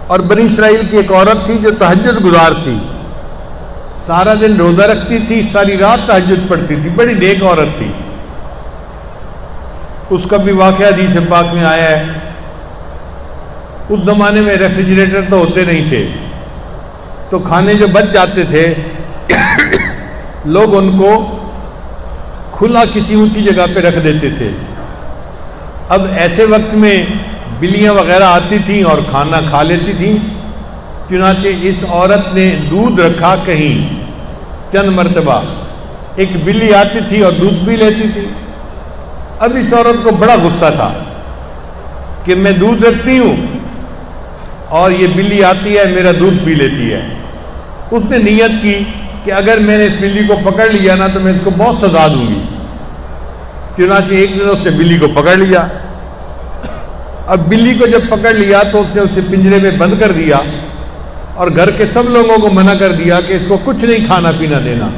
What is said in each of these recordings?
اور بنی اسرائیل کی ایک عورت تھی جو تہجد گزار تھی، سارا دن روزہ رکھتی تھی، ساری رات تہجد پڑھتی تھی، بڑی نیک عورت تھی۔ اس کا بھی واقعہ حدیث پاک میں آیا ہے۔ اس زمانے میں ریفریجریٹر تو ہوتے نہیں تھے، تو کھانے جو بچ جاتے تھے لوگ ان کو کھلا کسی اونچی جگہ پہ رکھ دیتے تھے۔ اب ایسے وقت میں بلیاں وغیرہ آتی تھیں اور کھانا کھا لیتی تھیں، چنانچہ اس عورت نے دودھ رکھا کہیں چند مرتبہ، ایک بلی آتی تھی اور دودھ پی لیتی تھی۔ اب اس عورت کو بڑا غصہ تھا کہ میں دودھ رکھتی ہوں اور یہ بلی آتی ہے میرا دودھ پی لیتی ہے۔ اس نے نیت کی کہ اگر میں نے اس بلی کو پکڑ لیا نا تو میں اس کو بہت سزا دوں گی۔ چنانچہ ایک دن اس نے بلی کو پکڑ لیا۔ اب بلی کو جب پکڑ لیا تو اس نے اسے پنجرے میں بند کر دیا اور گھر کے سب لوگوں کو منع کر دیا کہ اس کو کچھ نہیں کھانا پینا دینا۔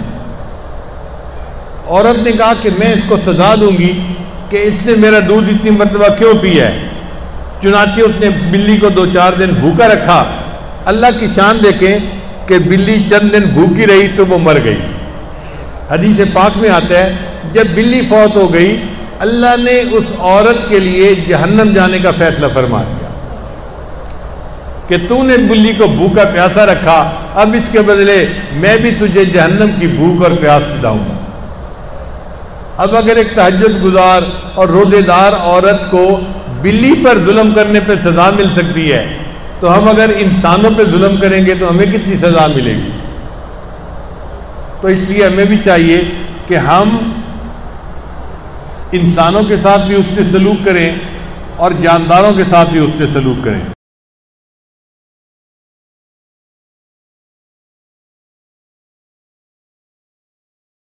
عورت نے کہا کہ میں اس کو سزا دوں گی کہ اس نے میرا دودھ اتنی مرتبہ کیوں پیا ہے۔ چنانچہ اس نے بلی کو 2-4 دن بھوکا رکھا۔ اللہ کی شان دیکھیں کہ بلی چند دن بھوکی رہی تو وہ مر گئی۔ حدیث پاک میں آتا ہے جب بلی فوت ہو گئی اللہ نے اس عورت کے لیے جہنم جانے کا فیصلہ فرما دیا کہ تو نے بلی کو بھوکا پیاسا رکھا، اب اس کے بدلے میں بھی تجھے جہنم کی بھوک اور پیاس پلاؤں گا۔ اب اگر ایک تہجد گزار اور روزے دار عورت کو بلی پر ظلم کرنے پہ سزا مل سکتی ہے تو ہم اگر انسانوں پہ ظلم کریں گے تو ہمیں کتنی سزا ملے گی۔ تو اس لیے ہمیں بھی چاہیے کہ ہم انسانوں کے ساتھ بھی اس سے سلوک کریں اور جانداروں کے ساتھ بھی اس سے سلوک کریں۔